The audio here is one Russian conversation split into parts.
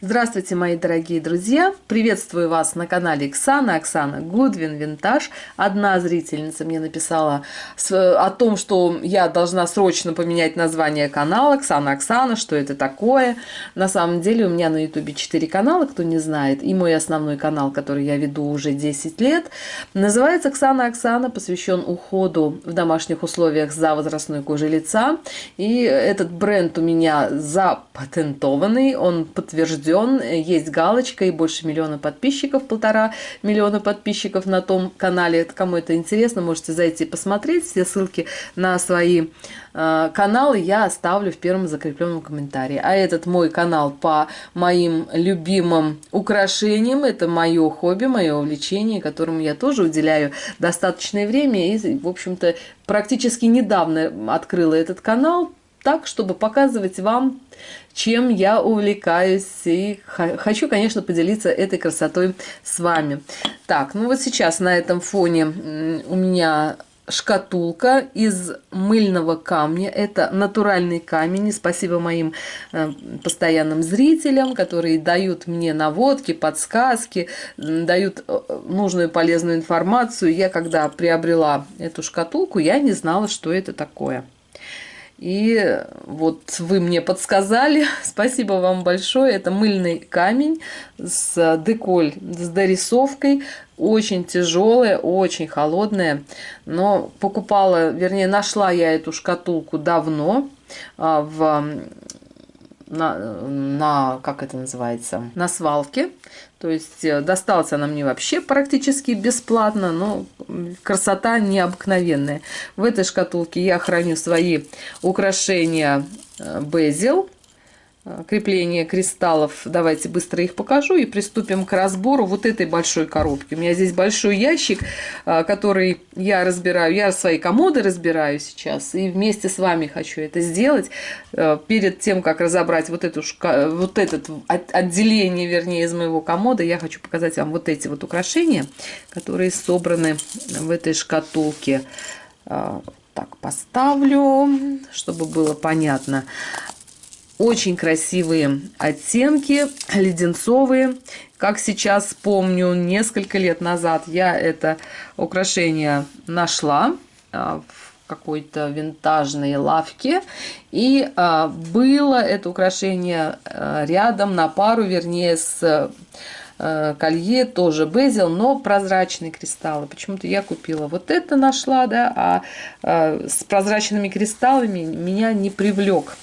Здравствуйте, мои дорогие друзья! Приветствую вас на канале Оксана Гудвин Винтаж. Одна зрительница мне написала о том, что я должна срочно поменять название канала Оксана, что это такое. На самом деле у меня на ютубе 4 канала, кто не знает, и мой основной канал, который я веду уже 10 лет, называется Оксана, посвящен уходу в домашних условиях за возрастной кожей лица. И этот бренд у меня запатентованный, он подтвержден. Есть галочка и больше миллиона подписчиков, 1,5 миллиона подписчиков на том канале. Кому это интересно, можете зайти посмотреть. Все ссылки на свои каналы я оставлю в первом закрепленном комментарии. А этот мой канал по моим любимым украшениям. Это мое хобби, мое увлечение, которому я тоже уделяю достаточное время. И, в общем-то, практически недавно открыла этот канал, так, чтобы показывать вам, чем я увлекаюсь, и хочу, конечно, поделиться этой красотой с вами. Так, ну вот сейчас на этом фоне у меня шкатулка из мыльного камня. Это натуральный камень. И спасибо моим постоянным зрителям, которые дают мне наводки, подсказки, дают нужную полезную информацию. Я, когда приобрела эту шкатулку, я не знала, что это такое. И вот вы мне подсказали, спасибо вам большое. Это мыльный камень с деколь, с дорисовкой, очень тяжелая, очень холодная. Но покупала, вернее, нашла я эту шкатулку давно как это называется, на свалке. То есть досталась она мне вообще практически бесплатно, но красота необыкновенная. В этой шкатулке я храню свои украшения Безел, крепление кристаллов. Давайте быстро их покажу и приступим к разбору вот этой большой коробки. У меня здесь большой ящик, который я разбираю. Я свои комоды разбираю сейчас и вместе с вами хочу это сделать. Перед тем, как разобрать вот это отделение, вернее, из моего комода, я хочу показать вам вот эти вот украшения, которые собраны в этой шкатулке. Так, поставлю, чтобы было понятно. Очень красивые оттенки, леденцовые. Как сейчас помню, несколько лет назад я это украшение нашла в какой-то винтажной лавке. И было это украшение рядом, на пару, вернее, с колье, тоже Безел, но прозрачные кристаллы. Почему-то я купила вот это, нашла, да, с прозрачными кристаллами меня не привлек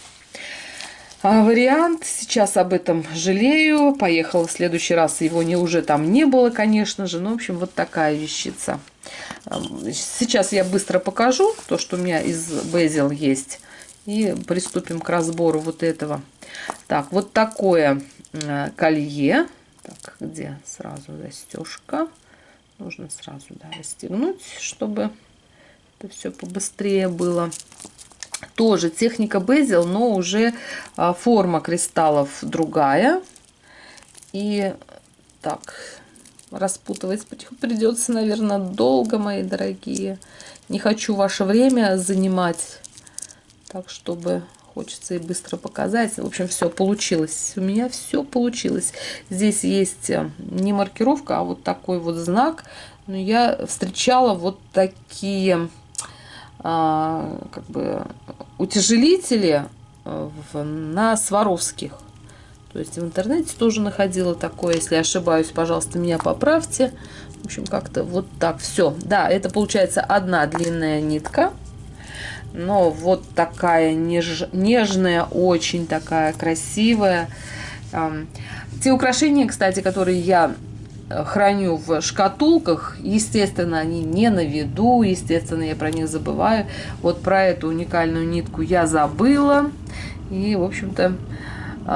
вариант. Сейчас об этом жалею. Поехала в следующий раз. Его уже там не было, конечно же. Ну, в общем, вот такая вещица. Сейчас я быстро покажу то, что у меня из Безел есть. И приступим к разбору вот этого. Так, вот такое колье. Так, где сразу застежка? Нужно сразу, да, расстегнуть, чтобы это все побыстрее было. Тоже техника Безел, но уже форма кристаллов другая. И так, распутывать придется, наверное, долго, мои дорогие. Не хочу ваше время занимать, так, чтобы хочется и быстро показать. В общем, все получилось. У меня все получилось. Здесь есть не маркировка, а вот такой вот знак. Но я встречала вот такие как бы утяжелители на Сваровских. То есть в интернете тоже находила такое. Если ошибаюсь, пожалуйста, меня поправьте. В общем, как-то вот так все. Да, это получается одна длинная нитка. Но вот такая нежная, очень такая красивая. Те украшения, кстати, которые я храню в шкатулках, естественно, они не на виду, естественно, я про них забываю. Вот про эту уникальную нитку я забыла. И, в общем-то,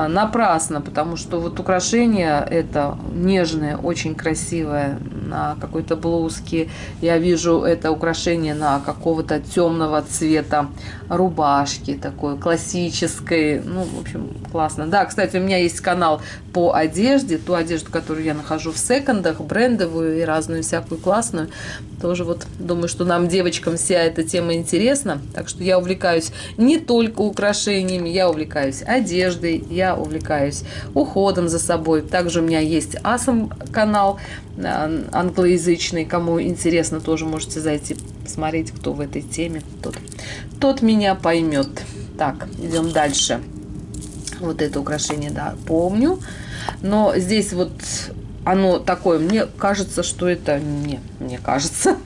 напрасно, потому что вот украшение это нежное, очень красивое на какой-то блузке. Я вижу это украшение на какого-то темного цвета рубашки, такой классической. Ну, в общем, классно. Да, кстати, у меня есть канал по одежде. Ту одежду, которую я нахожу в секондах, брендовую и разную всякую классную. Тоже вот думаю, что нам, девочкам, вся эта тема интересна. Так что я увлекаюсь не только украшениями, я увлекаюсь одеждой, я увлекаюсь уходом за собой. Также у меня есть Асом канал англоязычный. Кому интересно, тоже можете зайти посмотреть, кто в этой теме. Тот меня поймет. Так, идем дальше. Вот это украшение, да, помню. Но здесь вот оно такое, мне кажется, что это... Мне кажется.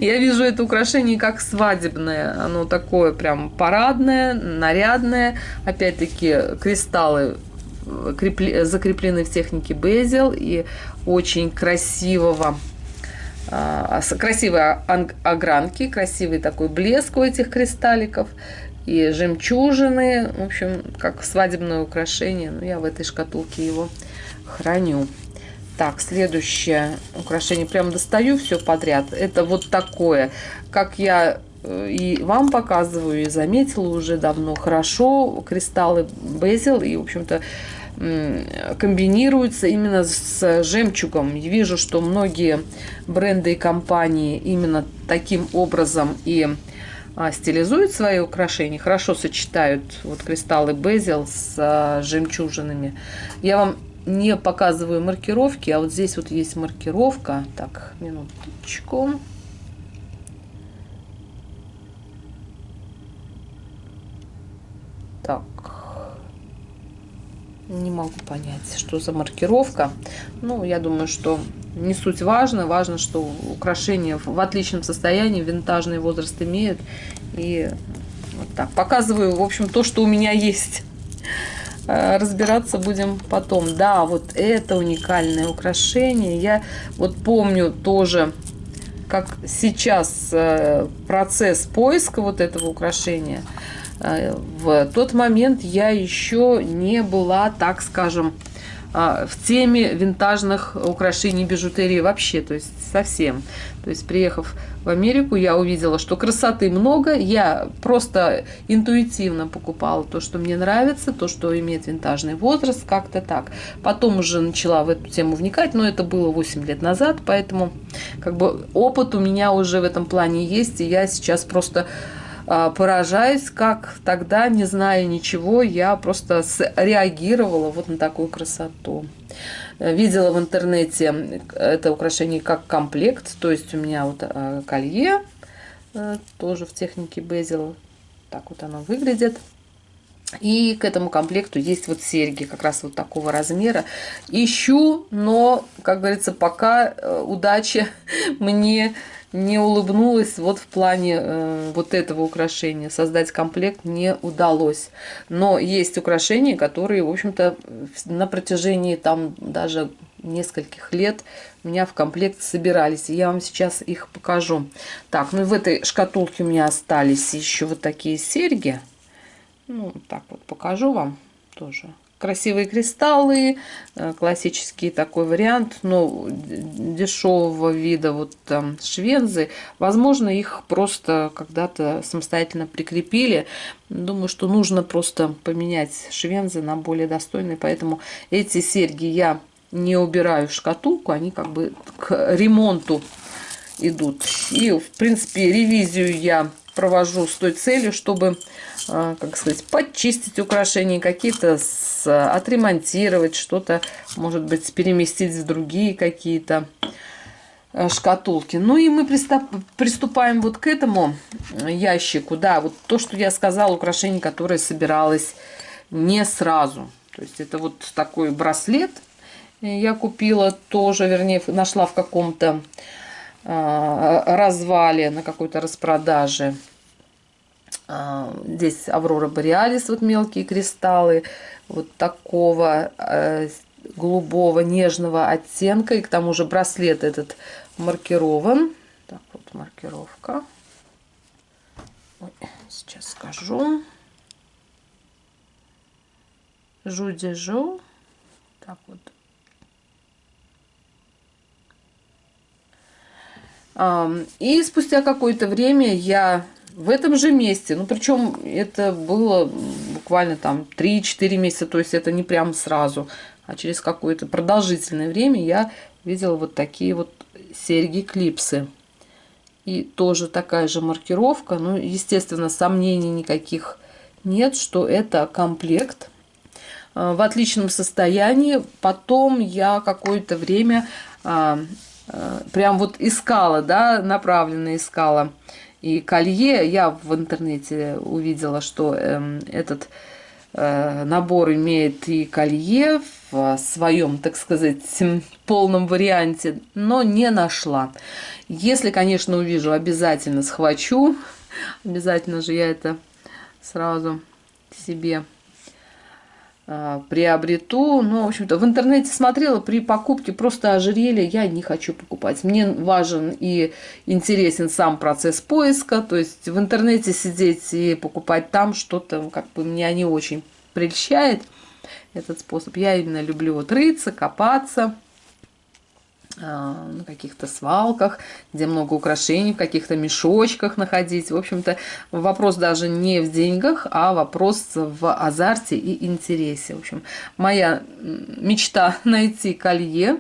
Я вижу это украшение как свадебное. Оно такое прям парадное, нарядное. Опять-таки кристаллы закреплены в технике безел. И очень красивые огранки, красивый такой блеск у этих кристалликов. И жемчужины. В общем, как свадебное украшение. Но я в этой шкатулке его храню. Так, следующее украшение. Прям достаю все подряд. Это вот такое. Как я и вам показываю, и заметила уже давно. Хорошо кристаллы безел. И, в общем-то, комбинируются именно с жемчугом. Я вижу, что многие бренды и компании именно таким образом и стилизуют свои украшения. Хорошо сочетают вот кристаллы безел с жемчужинами. Я вам не показываю маркировки, а вот здесь вот есть маркировка. Так, минуточку. Так, не могу понять, что за маркировка. Ну, я думаю, что не суть важно. Важно, что украшение в отличном состоянии, винтажный возраст имеет. И вот так показываю, в общем, то, что у меня есть. Разбираться будем потом. Да, вот это уникальное украшение. Я вот помню тоже, как сейчас процесс поиска вот этого украшения. В тот момент я еще не была, так скажем, в теме винтажных украшений, бижутерии вообще, то есть совсем. То есть, приехав в Америку, я увидела, что красоты много. Я просто интуитивно покупала то, что мне нравится, то, что имеет винтажный возраст, как-то так. Потом уже начала в эту тему вникать, но это было 8 лет назад, поэтому как бы опыт у меня уже в этом плане есть, и я сейчас просто поражаюсь, как тогда, не зная ничего, я просто реагировала вот на такую красоту. Видела в интернете это украшение как комплект, то есть у меня вот колье тоже в технике безел, так вот оно выглядит. И к этому комплекту есть вот серьги, как раз вот такого размера. Ищу, но, как говорится, пока удача мне не улыбнулась вот в плане вот этого украшения. Создать комплект не удалось. Но есть украшения, которые, в общем-то, на протяжении там даже нескольких лет у меня в комплект собирались. И я вам сейчас их покажу. Так, ну и в этой шкатулке у меня остались еще вот такие серьги. Ну, так вот покажу вам тоже. Красивые кристаллы, классический такой вариант, но дешевого вида вот там швензы. Возможно, их просто когда-то самостоятельно прикрепили. Думаю, что нужно просто поменять швензы на более достойные, поэтому эти серьги я не убираю в шкатулку, они как бы к ремонту идут. И, в принципе, ревизию я провожу с той целью, чтобы, как сказать, подчистить украшения, какие-то отремонтировать, что-то, может быть, переместить в другие какие-то шкатулки. Ну и мы приступаем вот к этому ящику. Да, вот то, что я сказала, украшение, которое собиралось не сразу. То есть это вот такой браслет я купила тоже, вернее, нашла в каком-то развале, на какой-то распродаже. Здесь Аврора Бореалис, вот мелкие кристаллы вот такого голубого нежного оттенка, и к тому же браслет этот маркирован. Так вот, маркировка. Ой, сейчас скажу. Жу-де-жу. Так вот. И спустя какое-то время я в этом же месте, ну причем это было буквально там 3-4 месяца, то есть это не прям сразу, а через какое-то продолжительное время я видела вот такие вот серьги-клипсы. И тоже такая же маркировка, ну естественно сомнений никаких нет, что это комплект в отличном состоянии. Потом я какое-то время прям вот искала, да, направленно искала и колье. Я в интернете увидела, что этот набор имеет и колье в своем, так сказать, полном варианте, но не нашла. Если, конечно, увижу, обязательно схвачу. Обязательно же я это сразу себе приобрету. Ну, в общем-то, в интернете смотрела, при покупке просто ожерелья я не хочу покупать. Мне важен и интересен сам процесс поиска. То есть в интернете сидеть и покупать там что-то, как бы меня не очень прельщает этот способ. Я именно люблю вот рыться, копаться на каких-то свалках, где много украшений, в каких-то мешочках находить. В общем-то, вопрос даже не в деньгах, а вопрос в азарте и интересе. В общем, моя мечта найти колье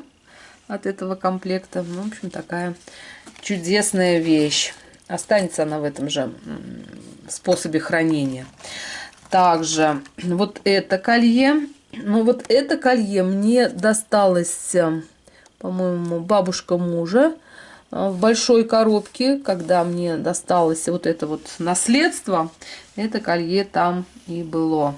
от этого комплекта. Ну, в общем, такая чудесная вещь. Останется она в этом же способе хранения. Также вот это колье. Ну, вот это колье мне досталось, по-моему, бабушка мужа в большой коробке, когда мне досталось вот это вот наследство, это колье там и было.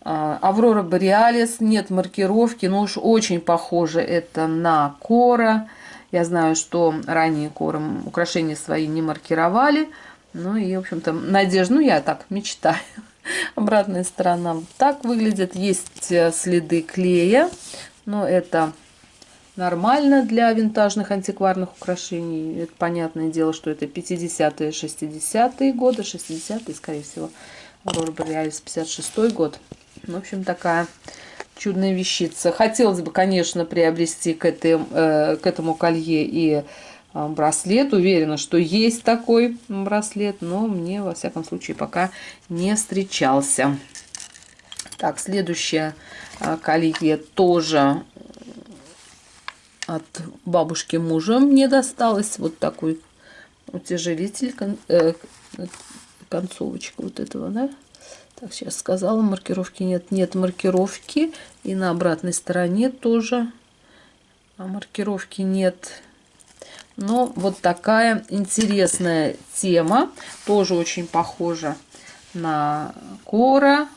Аврора Бореалис, нет маркировки, но уж очень похоже это на Кора. Я знаю, что ранее Кора украшения свои не маркировали. Ну и, в общем-то, надежда, ну я так мечтаю. Обратная сторона вот так выглядит. Есть следы клея, но это нормально для винтажных антикварных украшений. Это понятное дело, что это 50-е, 60-е годы, 60-е, скорее всего, Аврора Бореалис 56-й год. В общем, такая чудная вещица. Хотелось бы, конечно, приобрести к этому колье и браслет. Уверена, что есть такой браслет, но мне, во всяком случае, пока не встречался. Так, следующее колье тоже от бабушки мужа мне досталось. Вот такой утяжелитель, концовочка вот этого, да. Так, сейчас сказала, маркировки нет. Нет маркировки. И на обратной стороне тоже маркировки нет. Но вот такая интересная тема. Тоже очень похожа на Кора.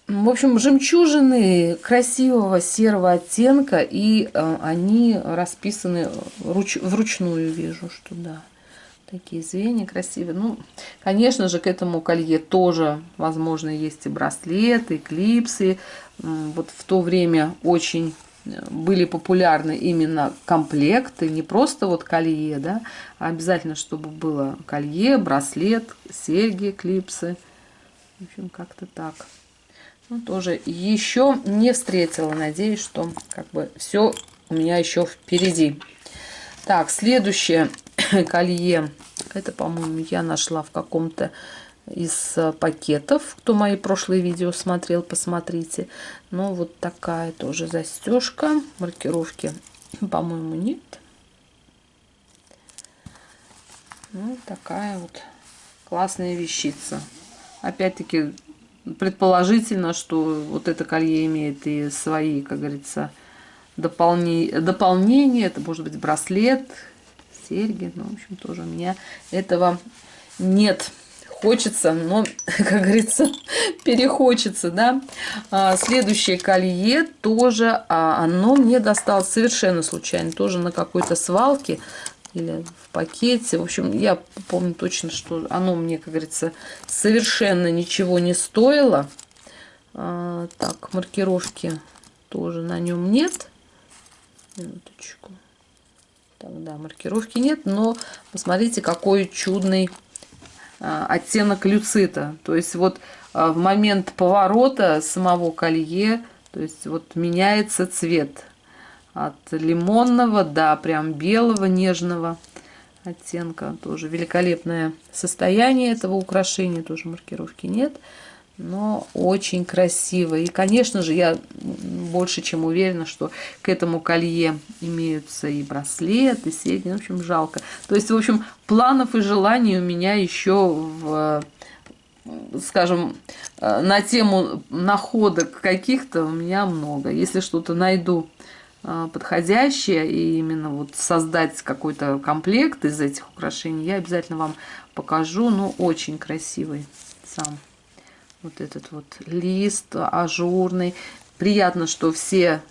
В общем, жемчужины красивого серого оттенка. И они расписаны вручную, вижу, что да. Такие звенья красивые. Ну, конечно же, к этому колье тоже, возможно, есть и браслеты, и клипсы. Вот в то время очень были популярны именно комплекты, не просто вот колье, да, а обязательно, чтобы было колье, браслет, серьги, клипсы. В общем, как-то так. Ну, тоже еще не встретила. Надеюсь, что как бы все у меня еще впереди. Так, следующее колье. Это, по-моему, я нашла в каком-то из пакетов. Кто мои прошлые видео смотрел, посмотрите. Ну, вот такая тоже застежка. Маркировки, по-моему, нет. Ну, такая вот классная вещица. Опять-таки, предположительно, что вот это колье имеет и свои, как говорится, дополнения. Это может быть браслет, серьги. Ну, в общем, тоже у меня этого нет. Хочется, но, как говорится, перехочется, да. Следующее колье тоже, оно мне досталось совершенно случайно, тоже на какой-то свалке или в пакете. В общем, я помню точно, что оно мне, как говорится, совершенно ничего не стоило. Так, маркировки тоже на нем нет. Минуточку. Так, да, маркировки нет, но посмотрите, какой чудный оттенок люцита. То есть вот в момент поворота самого колье, то есть вот меняется цвет. от лимонного до прям белого, нежного оттенка. Тоже великолепное состояние этого украшения, тоже маркировки нет, но очень красиво. И, конечно же, я больше чем уверена, что к этому колье имеются и браслет, и серьги. В общем, жалко. То есть, в общем, планов и желаний у меня еще скажем, на тему находок каких-то у меня много. Если что-то найду подходящее и именно вот создать какой-то комплект из этих украшений, я обязательно вам покажу. Ну, очень красивый сам вот этот вот лист ажурный. Приятно, что все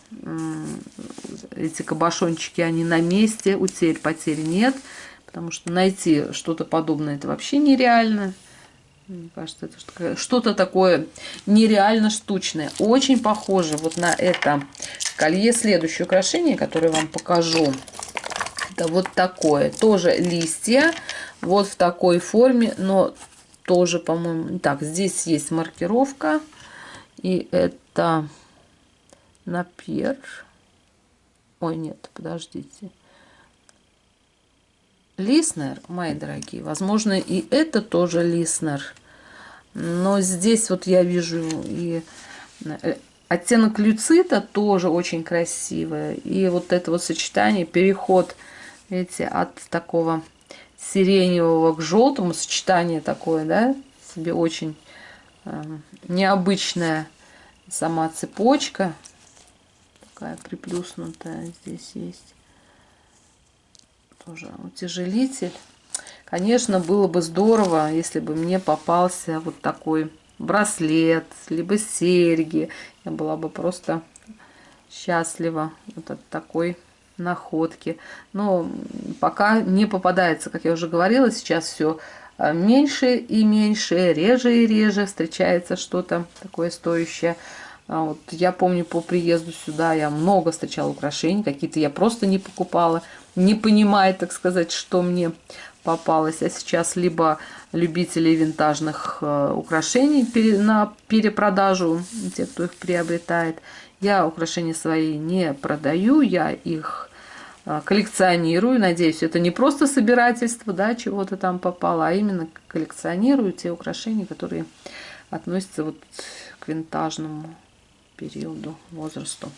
эти кабошончики, они на месте, потерь нет, потому что найти что-то подобное это вообще нереально. Мне кажется, это что-то такое нереально штучное. Очень похоже вот на это колье. Следующее украшение, которое я вам покажу, это вот такое. Тоже листья, вот в такой форме, но тоже, по-моему... Так, здесь есть маркировка. И это напер. Ой, нет, подождите. Лиснер, мои дорогие, возможно, и это тоже Лиснер, но здесь вот я вижу и оттенок люцита тоже очень красивый, и вот это вот сочетание, переход, видите, от такого сиреневого к желтому, сочетание такое, да, себе очень необычная сама цепочка, такая приплюснутая здесь есть. Тоже утяжелитель. Конечно, было бы здорово, если бы мне попался вот такой браслет, либо серьги. Я была бы просто счастлива вот от такой находки. Но пока не попадается, как я уже говорила, сейчас все меньше и меньше, реже и реже встречается что-то такое стоящее. Вот я помню, по приезду сюда я много встречала украшений, какие-то я просто не покупала, не понимая, так сказать, что мне попалось. А сейчас либо любители винтажных украшений на перепродажу, те, кто их приобретает. Я украшения свои не продаю, я их коллекционирую. Надеюсь, это не просто собирательство, да, чего-то там попало, а именно коллекционирую те украшения, которые относятся вот к винтажному периоду, возрасту.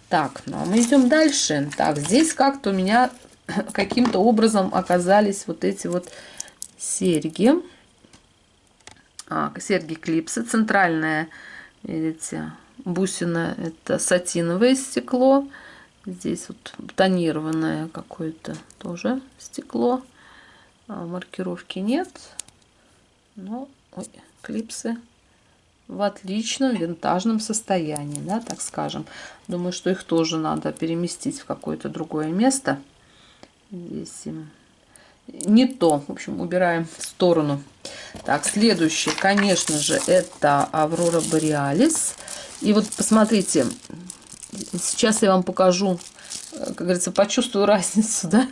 Так, ну а мы идем дальше. Так, здесь как-то у меня каким-то образом оказались вот эти вот серьги. Серьги клипсы. Центральная, видите, бусина, это сатиновое стекло. Здесь вот тонированное какое-то тоже стекло. Маркировки нет. Но клипсы в отличном винтажном состоянии, да, так скажем. Думаю, что их тоже надо переместить в какое-то другое место. Здесь им не то. В общем, убираем в сторону. Так, следующее, конечно же, это Аврора Бореалис. И вот посмотрите, сейчас я вам покажу, как говорится, почувствую разницу, да.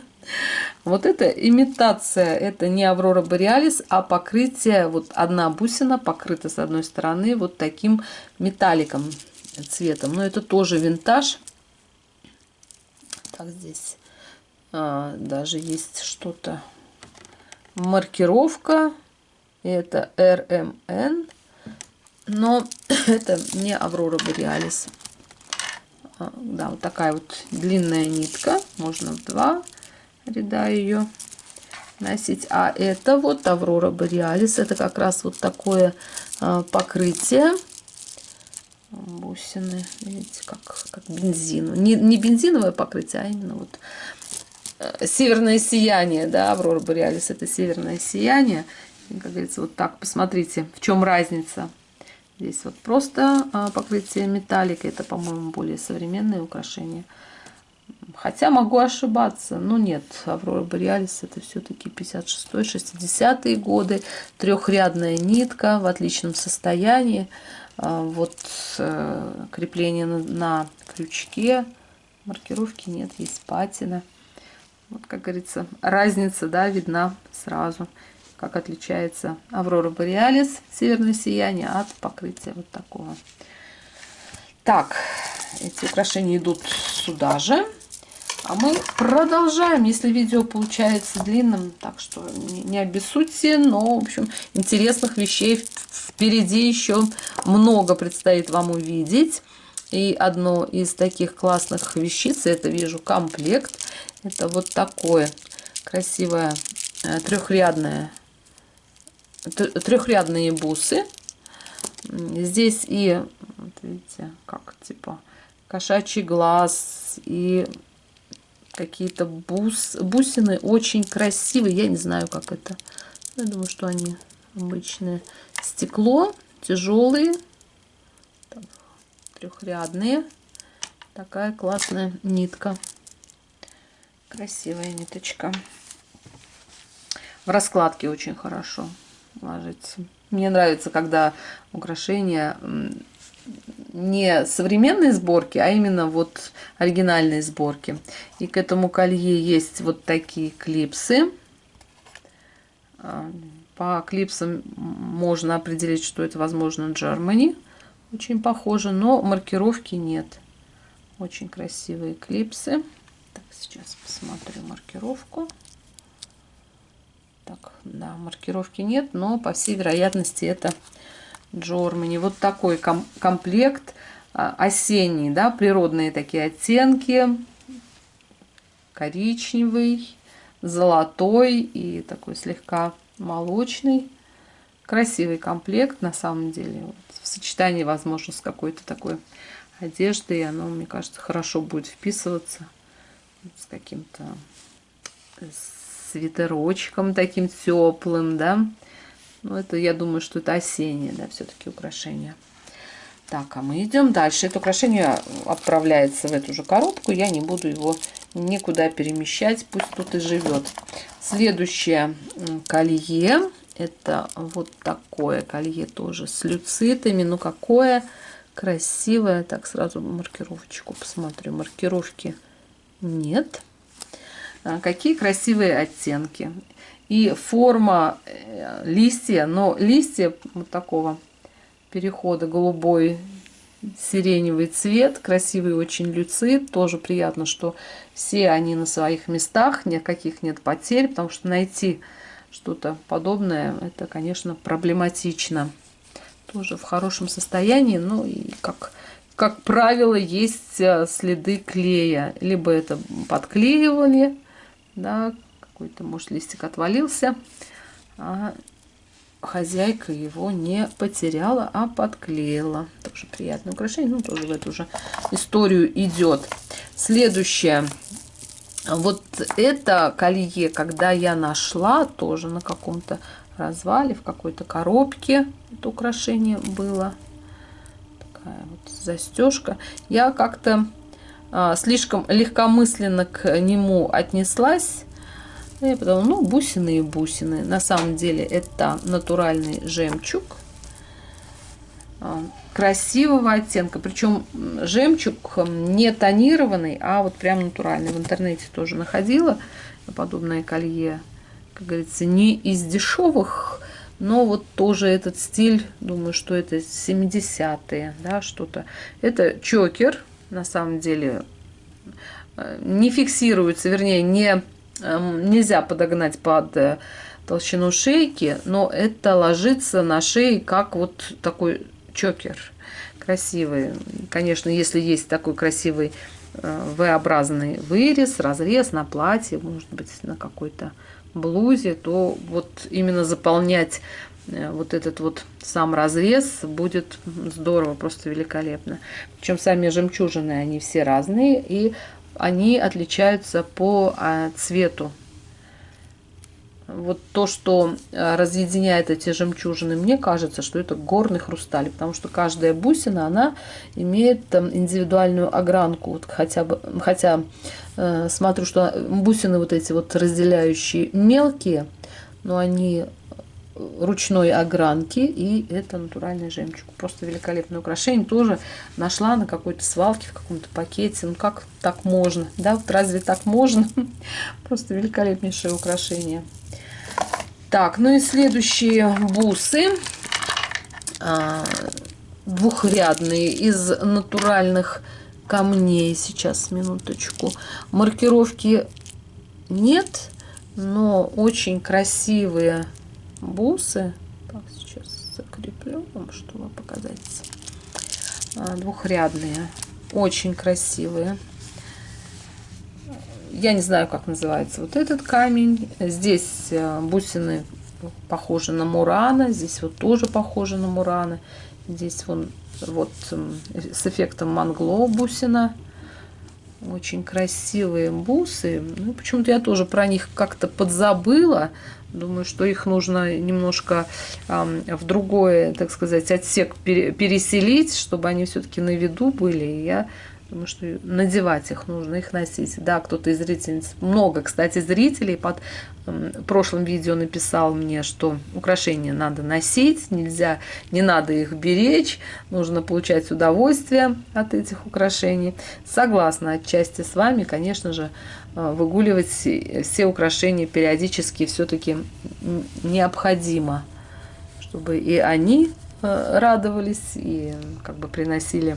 Вот это имитация, это не Аврора Бореалис, а покрытие, вот одна бусина покрыта с одной стороны вот таким металликом, цветом. Но это тоже винтаж. Так, здесь даже есть что-то, маркировка, это RMN, но это не Аврора Бореалис. Да, вот такая вот длинная нитка, можно в два ряда ее носить. А это вот Аврора Бореалис, это как раз вот такое покрытие бусины, видите, как бензин, не бензиновое покрытие, а именно вот северное сияние, да, Аврора Бореалис это северное сияние. И, как говорится, вот так, посмотрите, в чем разница. Здесь вот просто покрытие металлика, это, по-моему, более современные украшения. Хотя могу ошибаться, но нет, Аврора Бореалис это все-таки 56-60-е годы, трехрядная нитка в отличном состоянии. Вот крепление на крючке, маркировки нет, есть патина. Вот, как говорится, разница, да, видна сразу, как отличается Аврора Бореалис, северное сияние, от покрытия вот такого. Так, эти украшения идут сюда же. А мы продолжаем, если видео получается длинным, так что не обессудьте, но, в общем, интересных вещей впереди еще много предстоит вам увидеть. И одно из таких классных вещиц, это вижу комплект, это вот такое красивое трехрядные бусы. Здесь и, вот видите, как типа кошачий глаз и какие-то бусины очень красивые. Я не знаю, как это. Я думаю, что они обычные. Стекло, тяжелые, трехрядные. Такая классная нитка. Красивая ниточка. В раскладке очень хорошо ложится. Мне нравится, когда украшения не современной сборки, а именно вот оригинальной сборки. И к этому колье есть вот такие клипсы. По клипсам можно определить, что это, возможно, Germany. Очень похоже, но маркировки нет. Очень красивые клипсы. Так, сейчас посмотрю маркировку. Так, да, маркировки нет, но по всей вероятности это Germany. Вот такой комплект осенний, да, природные такие оттенки. Коричневый, золотой и такой слегка молочный. Красивый комплект на самом деле. Вот, в сочетании, возможно, с какой-то такой одеждой оно, мне кажется, хорошо будет вписываться. Вот, с каким-то свитерочком таким теплым, да. Ну, это, я думаю, что это осеннее, да, все-таки украшение. Так, а мы идем дальше. Это украшение отправляется в эту же коробку. Я не буду его никуда перемещать. Пусть тут и живет. Следующее колье. Это вот такое колье тоже с люцитами. Ну, какое красивое. Так, сразу маркировочку посмотрю. Маркировки нет. Какие красивые оттенки. И форма листья. Но листья вот такого перехода голубой, сиреневый цвет, красивый очень люцит. Тоже приятно, что все они на своих местах, никаких нет потерь, потому что найти что-то подобное, это, конечно, проблематично. Тоже в хорошем состоянии, ну и как правило, есть следы клея. Либо это подклеивали, да, какой-то, может, листик отвалился, а хозяйка его не потеряла, а подклеила. Тоже приятное украшение, ну, тоже в эту же историю идет. Следующее. Вот это колье, когда я нашла, тоже на каком-то развале, в какой-то коробке это украшение было. Такая вот застежка. Я как-то слишком легкомысленно к нему отнеслась. Я подумала, ну, бусины и бусины. На самом деле это натуральный жемчуг красивого оттенка. Причем жемчуг не тонированный, а вот прям натуральный. В интернете тоже находила подобное колье. Как говорится, не из дешевых, но вот тоже этот стиль, думаю, что это 70-е, да, что-то. Это чокер, на самом деле, не фиксируется, вернее, нельзя подогнать под толщину шейки, но это ложится на шее как вот такой чокер красивый. Конечно, если есть такой красивый V-образный вырез, разрез на платье, может быть, на какой-то блузе, то вот именно заполнять вот этот вот сам разрез будет здорово, просто великолепно. Причем сами жемчужины, они все разные, и они отличаются по цвету. Вот то, что разъединяет эти жемчужины, мне кажется, что это горный хрусталь, потому что каждая бусина, она имеет индивидуальную огранку. Вот хотя смотрю, что бусины вот эти вот разделяющие мелкие, но они ручной огранки, и это натуральный жемчуг. Просто великолепное украшение. Тоже нашла на какой-то свалке, в каком-то пакете. Ну как так можно? Да, вот разве так можно? Просто великолепнейшее украшение. Так, ну и следующие бусы. Двухрядные из натуральных камней. Сейчас, минуточку. Маркировки нет, но очень красивые бусы. Так, сейчас закреплю вам, чтобы показать. Двухрядные. Очень красивые. Я не знаю, как называется вот этот камень. Здесь бусины похожи на мураны. Здесь вот тоже похожи на мураны. Здесь вот с эффектом мангло бусина. Очень красивые бусы. Ну, почему-то я тоже про них как-то подзабыла. Думаю, что их нужно немножко в другой, так сказать, отсек переселить, чтобы они все-таки на виду были. И я думаю, что надевать их нужно, их носить. Да, кто-то из зрительниц, много, кстати, зрителей под прошлым видео написал мне, что украшения надо носить, нельзя, не надо их беречь, нужно получать удовольствие от этих украшений. Согласна отчасти с вами, конечно же, выгуливать все украшения периодически все-таки необходимо, чтобы и они радовались, и как бы приносили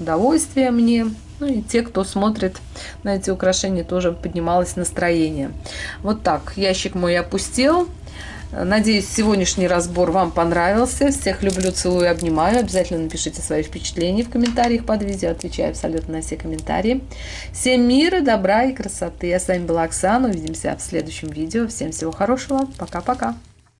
удовольствие мне. Ну и те, кто смотрит на эти украшения, тоже поднималось настроение. Вот так, ящик мой опустел. Надеюсь, сегодняшний разбор вам понравился. Всех люблю, целую, обнимаю. Обязательно напишите свои впечатления в комментариях под видео. Отвечаю абсолютно на все комментарии. Всем мира, добра и красоты. Я с вами была Оксана. Увидимся в следующем видео. Всем всего хорошего. Пока-пока.